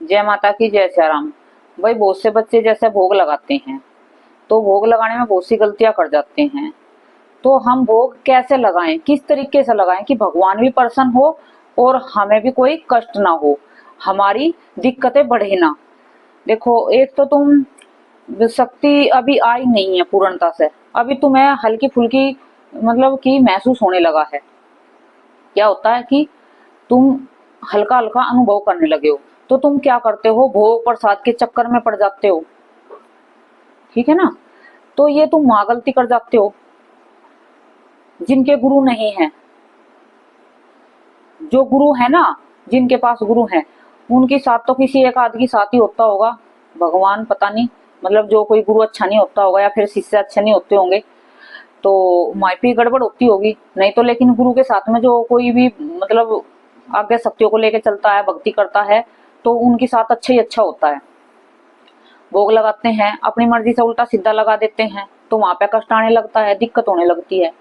जय माता की जय सियाराम। भाई बहुत से बच्चे जैसे भोग लगाते हैं, तो भोग लगाने में बहुत सी गलतियां कर जाते हैं। तो हम भोग कैसे लगाएं, किस तरीके से लगाएं कि भगवान भी प्रसन्न हो और हमें भी कोई कष्ट ना हो, हमारी दिक्कतें बढ़े ना। देखो, एक तो तुम शक्ति अभी आई नहीं है पूर्णता से, अभी तुम्हें हल्की फुल्की मतलब कि महसूस होने लगा है। क्या होता है कि तुम हल्का हल्का अनुभव करने लगे हो, तो तुम क्या करते हो, भोग प्रसाद के चक्कर में पड़ जाते हो। ठीक है ना। तो ये तुम वहां गलती कर जाते हो। जिनके गुरु नहीं है, जो गुरु है ना, जिनके पास गुरु है, उनके साथ तो किसी एक आदमी के साथ ही होता होगा। भगवान पता नहीं, मतलब जो कोई गुरु अच्छा नहीं होता होगा या फिर शिष्य अच्छे नहीं होते होंगे, तो माइपी गड़बड़ होती होगी। नहीं तो लेकिन गुरु के साथ में जो कोई भी मतलब आगे शक्तियों को लेकर चलता है, भक्ति करता है, तो उनके साथ अच्छा ही अच्छा होता है। भोग लगाते हैं, अपनी मर्जी से उल्टा सीधा लगा देते हैं, तो वहां पे कष्ट आने लगता है, दिक्कत होने लगती है।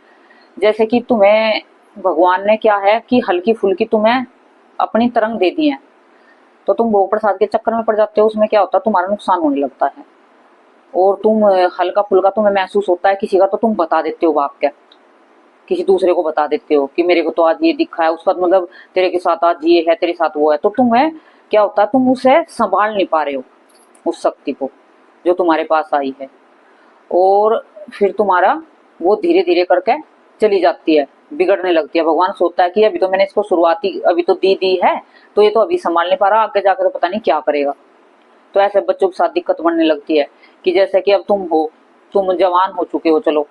जैसे कि तुम्हें भगवान ने क्या है कि हल्की फुल्की तुम्हें अपनी तरंग दे दी है, तो तुम भोग प्रसाद के चक्कर में पड़ जाते हो। उसमें क्या होता है, तुम्हारा नुकसान होने लगता है। और तुम हल्का फुल्का तुम्हें महसूस होता है किसी का, तो तुम बता देते हो भाग के, किसी दूसरे को बता देते हो कि मेरे को तो आज ये दिखा है, उसका मतलब तेरे के साथ आज ये है, तेरे साथ वो है। तो तुम्हें क्या होता है, तुम उसे संभाल नहीं पा रहे हो, उस शक्ति को जो तुम्हारे पास आई है। और फिर तुम्हारा वो धीरे धीरे करके चली जाती है, बिगड़ने लगती है। भगवान सोचता है कि अभी तो मैंने इसको शुरुआती अभी तो दी है, तो ये तो अभी संभाल नहीं पा रहा, आगे जाकर तो पता नहीं क्या करेगा। तो ऐसे बच्चों के साथ दिक्कत बढ़ने लगती है कि जैसे कि अब तुम हो, तुम जवान हो चुके हो चलो,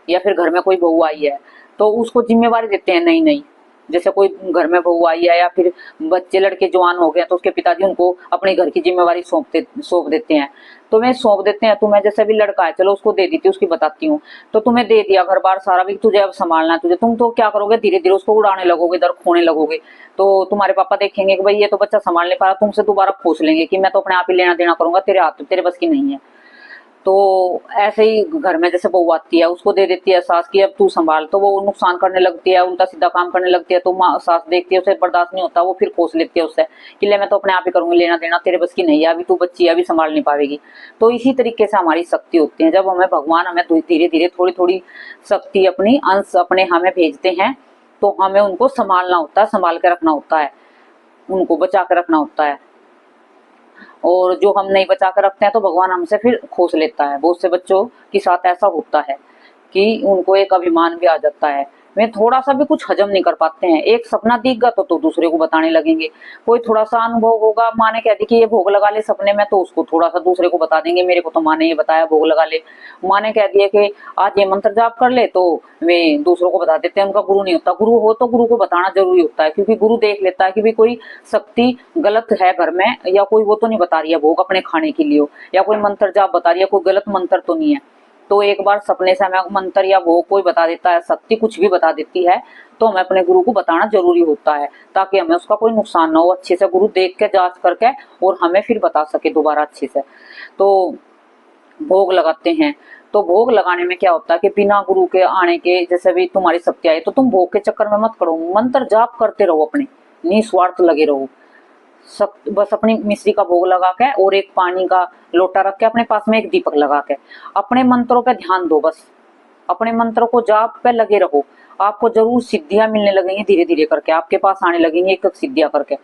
या फिर घर में कोई बहू आई है, तो उसको जिम्मेवारी देते हैं नई नई। जैसे कोई घर में बहू आई है या फिर बच्चे लड़के जवान हो गए, तो उसके पिताजी उनको अपने घर की जिम्मेवारी सौंप देते हैं। तुम्हें सौंप देते हैं, तुम्हें जैसे भी लड़का है, चलो उसको दे दी थी, उसकी बताती हूँ। तो तुम्हें दे दिया घर बार सारा भी, तुझे अब संभालना है तुझे, तुम तो क्या करोगे, धीरे धीरे उसको उड़ाने लगोगे, इधर खोने लगोगे। तो तुम्हारे पापा देखेंगे कि भाई ये तो बच्चा संभाल नहीं पा रहा, तुमसे दोबारा पूछ लेंगे कि मैं तो अपने आप ही लेना देना करूंगा, तेरे हाथ तेरे बस की नहीं है। तो ऐसे ही घर में जैसे बहू आती है, उसको दे देती है सास की अब तू संभाल, तो वो नुकसान करने लगती है, उल्टा सीधा काम करने लगती है। तो सास देखती है, उसे बर्दाश्त नहीं होता, वो फिर कोस लेती है उससे कि ले मैं तो अपने आप ही करूंगी, लेना देना तेरे बस की नहीं है, अभी तू बच्ची है, अभी संभाल नहीं पाएगी। तो इसी तरीके से हमारी शक्ति होती है, जब हमें भगवान हमें धीरे धीरे थोड़ी थोड़ी शक्ति अपनी अंश अपने हमें भेजते हैं, तो हमें उनको संभालना होता है, संभाल के रखना होता है, उनको बचा के रखना होता है। और जो हम नहीं बचा कर रखते हैं, तो भगवान हमसे फिर खोस लेता है। बहुत से बच्चों के साथ ऐसा होता है कि उनको एक अभिमान भी आ जाता है, वे थोड़ा सा भी कुछ हजम नहीं कर पाते हैं। एक सपना दिख गया तो दूसरे को बताने लगेंगे। कोई थोड़ा सा अनुभव होगा, माँ ने कह दी कि ये भोग लगा ले सपने में, तो उसको थोड़ा सा दूसरे को बता देंगे, मेरे को तो माँ ने ये बताया भोग लगा ले। माँ ने कह दिया कि आज ये मंत्र जाप कर ले, तो वे दूसरों को बता देते हैं। उनका गुरु नहीं होता, गुरु हो तो गुरु को बताना जरूरी होता है, क्योंकि गुरु देख लेता है कि भी कोई शक्ति गलत है घर में, या कोई वो तो नहीं बता रही है भोग अपने खाने के लिए हो, या कोई मंत्र जाप बता रही है, कोई गलत मंत्र तो नहीं है। तो एक बार सपने से हमें मंत्र या भोग कोई बता देता है, शक्ति कुछ भी बता देती है, तो हमें अपने गुरु को बताना जरूरी होता है, ताकि हमें उसका कोई नुकसान ना हो। अच्छे से गुरु देख के जांच करके और हमें फिर बता सके दोबारा अच्छे से। तो भोग लगाते हैं, तो भोग लगाने में क्या होता है कि बिना गुरु के आने के, जैसे भी तुम्हारी शक्ति आई, तो तुम भोग के चक्कर में मत पड़ो, मंत्र जाप करते रहो, अपने निस्वार्थ लगे रहो। बस अपनी मिश्री का भोग लगा के और एक पानी का लोटा रख के अपने पास में एक दीपक लगा के अपने मंत्रों पे ध्यान दो। बस अपने मंत्रों को जाप पे लगे रहो, आपको जरूर सिद्धियां मिलने लगेंगी, धीरे धीरे करके आपके पास आने लगेंगी एक एक सिद्धियां करके।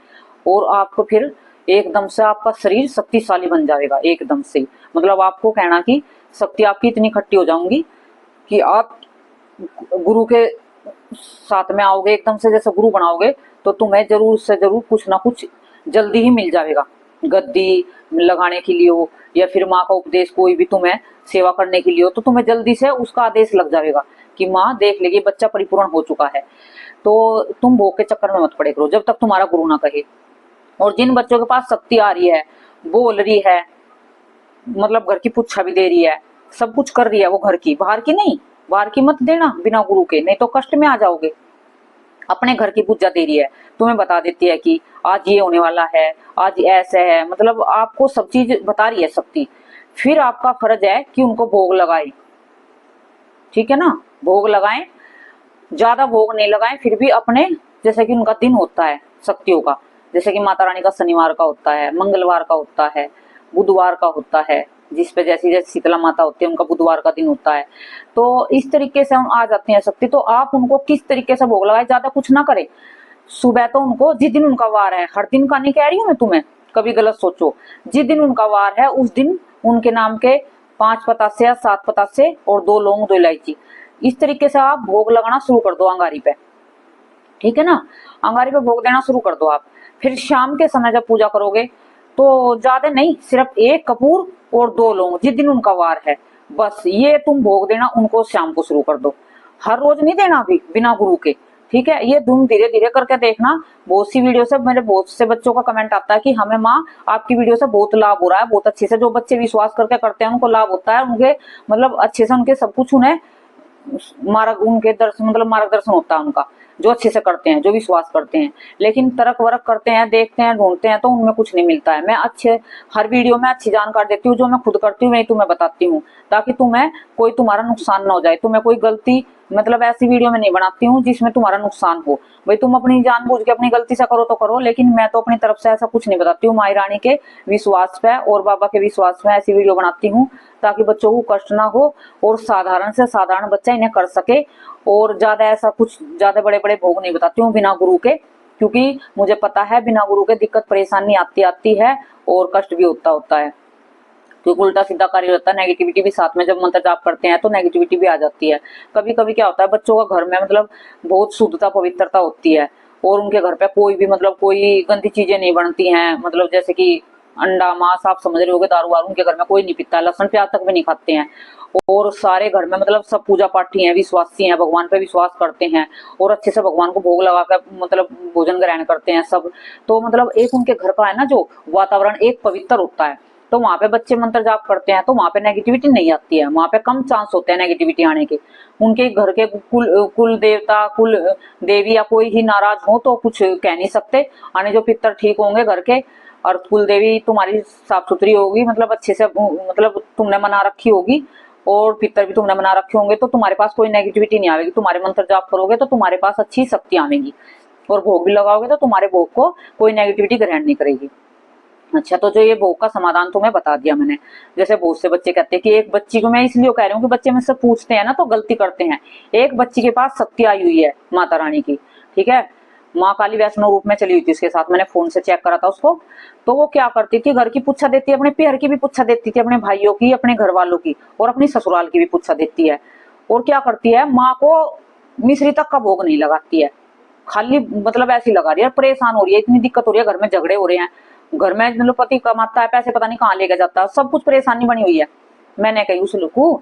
और आपको फिर एकदम से आपका शरीर शक्तिशाली बन जाएगा, एकदम से। मतलब आपको कहना कि शक्ति आपकी इतनी इकट्ठी हो जाऊंगी कि आप गुरु के साथ में आओगे, एकदम से जैसे गुरु बनाओगे, तो तुम्हें जरूर से जरूर कुछ ना कुछ जल्दी ही मिल जाएगा। गद्दी लगाने के लिए हो, या फिर माँ का उपदेश कोई भी तुम्हें सेवा करने के लिए हो, तो तुम्हें जल्दी से उसका आदेश लग जाएगा कि माँ देख लेगी बच्चा परिपूर्ण हो चुका है। तो तुम भोग के चक्कर में मत पड़े करो जब तक तुम्हारा गुरु ना कहे। और जिन बच्चों के पास शक्ति आ रही है, बोल रही है, मतलब घर की पुच्छा भी दे रही है, सब कुछ कर रही है वो, घर की बाहर की नहीं, बाहर की मत देना बिना गुरु के, नहीं तो कष्ट में आ जाओगे। अपने घर की पूजा दे रही है, तुम्हें बता देती है कि आज ये होने वाला है, आज ऐसे है, मतलब आपको सब चीज बता रही है शक्ति। फिर आपका फर्ज है कि उनको भोग लगाए, ठीक है ना, भोग लगाएं, ज्यादा भोग नहीं लगाएं, फिर भी अपने जैसे कि उनका दिन होता है शक्तियों का, जैसे कि माता रानी का शनिवार का होता है, मंगलवार का होता है, बुधवार का होता है, जिस पे जैसी जैसे शीतला माता होती है उनका बुधवार का दिन होता है। तो इस तरीके से हम आ जाती हैं शक्ति। तो आप उनको किस तरीके से भोग लगाए, ज्यादा कुछ ना करें। सुबह तो उनको जिस दिन उनका वार है, हर दिन का नहीं कह रही हूँ मैं तुम्हें, कभी गलत सोचो, जिस दिन उनका वार है उस दिन उनके नाम के 5 पतासे या 7 पतासे और 2 लौंग 2 इलायची, इस तरीके से आप भोग लगाना शुरू कर दो अंगारी पे, ठीक है ना। अंगारी पे भोग देना शुरू कर दो आप। फिर शाम के समय जब पूजा करोगे तो ज्यादा नहीं, सिर्फ 1 कपूर और 2 लौंग, जिस दिन उनका वार है बस ये तुम भोग देना उनको, शाम को शुरू कर दो। हर रोज नहीं देना अभी बिना गुरु के, ठीक है। ये तुम धीरे धीरे करके देखना। बहुत सी वीडियो से मेरे बहुत से बच्चों का कमेंट आता है कि हमें माँ आपकी वीडियो से बहुत लाभ हो रहा है, बहुत अच्छे से। जो बच्चे विश्वास करके करते हैं उनको लाभ होता है, उनके मतलब अच्छे से उनके सब कुछ उन्हें मार्ग, उनके दर्शन मतलब मार्गदर्शन होता है उनका, जो अच्छे से करते हैं, जो विश्वास करते हैं। लेकिन तरक वरक करते हैं, देखते हैं, ढूंढते हैं तो उनमें कुछ नहीं मिलता है। मैं अच्छे हर वीडियो में अच्छी जानकारी देती हूँ, जो मैं खुद करती हूँ वही तुम्हें बताती हूँ, ताकि तुम्हें कोई तुम्हारा नुकसान ना हो जाए। तुम्हें कोई गलती मतलब ऐसी वीडियो में नहीं बनाती हूँ जिसमें तुम्हारा नुकसान हो। भाई तुम अपनी जानबूझ के अपनी गलती से करो तो करो, लेकिन मैं तो अपनी तरफ से ऐसा कुछ नहीं बताती हूँ। माई रानी के विश्वास पे और बाबा के विश्वास पे ऐसी वीडियो बनाती हूँ ताकि बच्चों को कष्ट ना हो और साधारण से साधारण बच्चा इन्हें कर सके। और ज्यादा ऐसा कुछ ज्यादा बड़े बड़े भोग नहीं बताती हूँ बिना गुरु के, क्योंकि मुझे पता है बिना गुरु के दिक्कत परेशानी आती है और कष्ट भी होता है। क्योंकि उल्टा सीधा कार्य होता है, नेगेटिविटी भी साथ में, जब मंत्र जाप करते हैं तो नेगेटिविटी भी आ जाती है। कभी कभी क्या होता है, बच्चों का घर में मतलब बहुत शुद्धता पवित्रता होती है और उनके घर पे कोई भी मतलब कोई गंदी चीजें नहीं बनती हैं, मतलब जैसे कि अंडा मांस, आप समझ रहे होगे, दारू वारू उनके घर में कोई नहीं पीता, लहसुन प्याज तक भी नहीं खाते हैं। और सारे घर में मतलब सब पूजा पाठी हैं, विश्वासी हैं, भगवान पे विश्वास करते हैं और अच्छे से भगवान को भोग लगा कर मतलब भोजन ग्रहण करते हैं सब। तो मतलब एक उनके घर का है ना जो वातावरण एक पवित्र होता है, तो वहां पे बच्चे मंत्र जाप करते हैं तो वहां पे नेगेटिविटी नहीं आती है, वहां पे कम चांस होते हैं नेगेटिविटी आने के। उनके घर के कुल देवता कुल देवी या कोई ही नाराज हो तो कुछ कह नहीं सकते, आने जो पितर ठीक होंगे घर के, और कुल देवी तुम्हारी साफ सुथरी होगी, मतलब अच्छे से मतलब तुमने मना रखी होगी और पितर भी तुमने मना रखे होंगे, तो तुम्हारे पास कोई नेगेटिविटी नहीं आएगी। तुम्हारे मंत्र जाप करोगे तो तुम्हारे पास अच्छी शक्ति आएगी और भोग भी लगाओगे तो तुम्हारे भोग को कोई नेगेटिविटी ग्रहण नहीं करेगी। अच्छा, तो जो ये भोग का समाधान तुम्हें बता दिया मैंने। जैसे बहुत से बच्चे कहते हैं कि एक बच्ची को, मैं इसलिए कह रही हूँ कि बच्चे मुझसे पूछते हैं ना तो गलती करते हैं। एक बच्ची के पास शक्ति आई हुई है माता रानी की, ठीक है, माँ काली वैष्णो रूप में चली हुई थी उसके साथ, मैंने फोन से चेक करा था उसको। तो वो क्या करती थी, घर की पुच्छा देती है, अपने पेहर की भी पुच्छा देती थी, अपने भाइयों की, अपने घर वालों की और अपनी ससुराल की भी पुच्छा देती है। और क्या करती है, माँ को मिश्री तक का भोग नहीं लगाती है, खाली मतलब ऐसी लगा रही है, परेशान हो रही है, इतनी दिक्कत हो रही है, घर में झगड़े हो रहे हैं, घर में मतलब पति कमाता है पैसे पता नहीं कहाँ लेके जाता है, सब कुछ परेशानी बनी हुई है। मैंने कही उस लुकू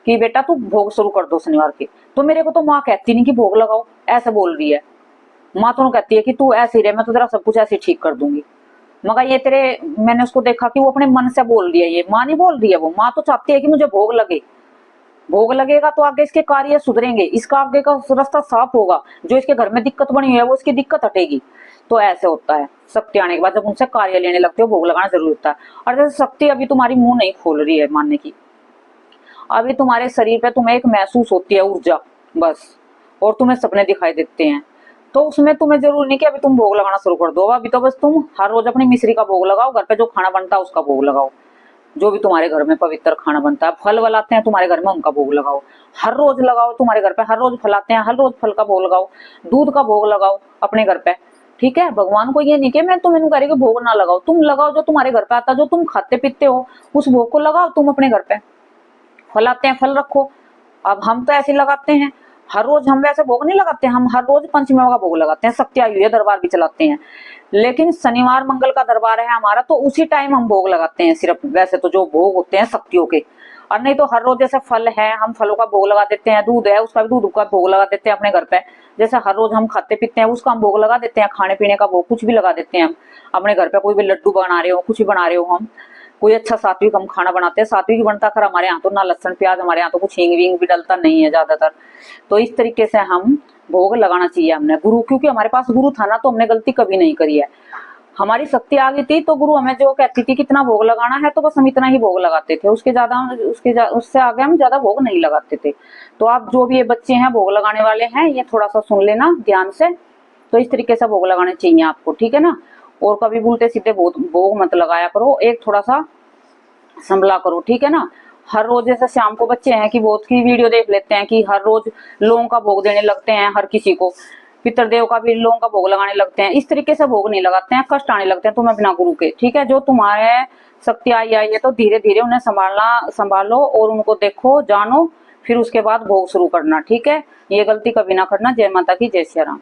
कि बेटा तू भोग शुरू कर दो शनिवार के, तो मेरे को तो माँ कहती नहीं कि भोग लगाओ, ऐसे बोल रही है। माँ तो कहती है कि तू ऐसे ही रहे, मैं तो तेरा सब कुछ ऐसे ठीक कर दूंगी। मगर ये तेरे, मैंने उसको देखा कि वो अपने मन से बोल रही है, ये माँ नहीं बोल रही है, वो माँ तो चाहती है कि मुझे भोग लगे, भोग लगेगा तो आगे इसके कार्य सुधरेंगे, इसका आगे का रास्ता साफ होगा, जो इसके घर में दिक्कत बनी हुई है वो इसकी दिक्कत हटेगी। तो ऐसे होता है, शक्ति आने के बाद जब उनसे कार्य लेने लगते हो भोग लगाना जरूरी होता है। और जैसे शक्ति अभी तुम्हारी मुंह नहीं खोल रही है मानने की, अभी तुम्हारे शरीर पे तुम्हें एक महसूस होती है ऊर्जा बस, और तुम्हें सपने दिखाई देते हैं, तो उसमें तुम्हें जरूर नहीं कि अभी तुम भोग लगाना शुरू कर दो। अभी तो बस तुम हर रोज अपनी मिश्री का भोग लगाओ, घर पे जो खाना बनता है उसका भोग लगाओ, जो भी तुम्हारे घर में पवित्र खाना बनता है, फल वलाते हैं तुम्हारे घर में उनका भोग लगाओ, हर रोज लगाओ, तुम्हारे घर पे हर रोज फल आते हैं, हर रोज फल का भोग लगाओ, दूध का भोग लगाओ अपने घर पे, ठीक है। भगवान को ये नहीं कि मैं तुम्हें कह रही कि भोग ना लगाओ, तुम लगाओ, जो तुम्हारे घर पे आता है, जो तुम खाते पीते हो उस भोग को लगाओ तुम अपने घर पे, फल आते हैं फल रखो। अब हम तो ऐसे लगाते हैं, हर रोज हम वैसे भोग नहीं लगाते, हम हर रोज पंचमेवा का भोग लगाते हैं, शक्ति आई हुई है दरबार भी चलाते हैं, लेकिन शनिवार मंगल का दरबार है हमारा तो उसी टाइम हम भोग लगाते हैं सिर्फ, वैसे तो जो भोग होते हैं शक्तियों के। और नहीं तो हर रोज जैसे फल है हम फलों का भोग लगा देते हैं, दूध है उसका भी दूध का भोग लगा देते हैं अपने घर पे, जैसे हर रोज हम खाते पीते हैं उसका हम भोग लगा देते हैं, खाने पीने का भोग कुछ भी लगा देते हैं हम अपने घर पे, कोई भी लड्डू बना रहे हो, कुछ भी बना रहे हो, हम कोई अच्छा सात्विक हम खाना बनाते हैं, सात्विक बनता कर हमारे यहाँ तो ना लहसुन प्याज, हमारे यहाँ तो कुछ हींग वींग भी डलता नहीं है ज्यादातर। तो इस तरीके से हम भोग लगाना चाहिए हमने गुरु, क्योंकि हमारे पास गुरु था ना तो हमने गलती कभी नहीं करी है। हमारी शक्ति आ गई थी तो गुरु हमें जो कहती थी कितना भोग लगाना है तो बस हम इतना ही भोग लगाते थे, उससे आगे हम ज्यादा भोग नहीं लगाते थे। तो आप जो भी ये बच्चे हैं भोग लगाने वाले हैं ये थोड़ा सा सुन लेना ध्यान से, तो इस तरीके से भोग लगाने चाहिए आपको, ठीक है ना। और कभी उल्टे सीधे भोग मत लगाया करो, एक थोड़ा सा संभला करो, ठीक है ना। हर रोज जैसे शाम को बच्चे हैं कि बहुत की वीडियो देख लेते हैं कि हर रोज लौंग का भोग देने लगते हैं, हर किसी को पितृदेव का भी लौंग का भोग लगाने लगते हैं। इस तरीके से भोग नहीं लगाते हैं, कष्ट आने लगते हैं तुम्हें बिना गुरु के, ठीक है। जो तुम्हारे शक्ति आई है तो धीरे धीरे उन्हें संभालो और उनको देखो जानो, फिर उसके बाद भोग शुरू करना, ठीक है। ये गलती कभी ना करना। जय माता की, जय सिया राम।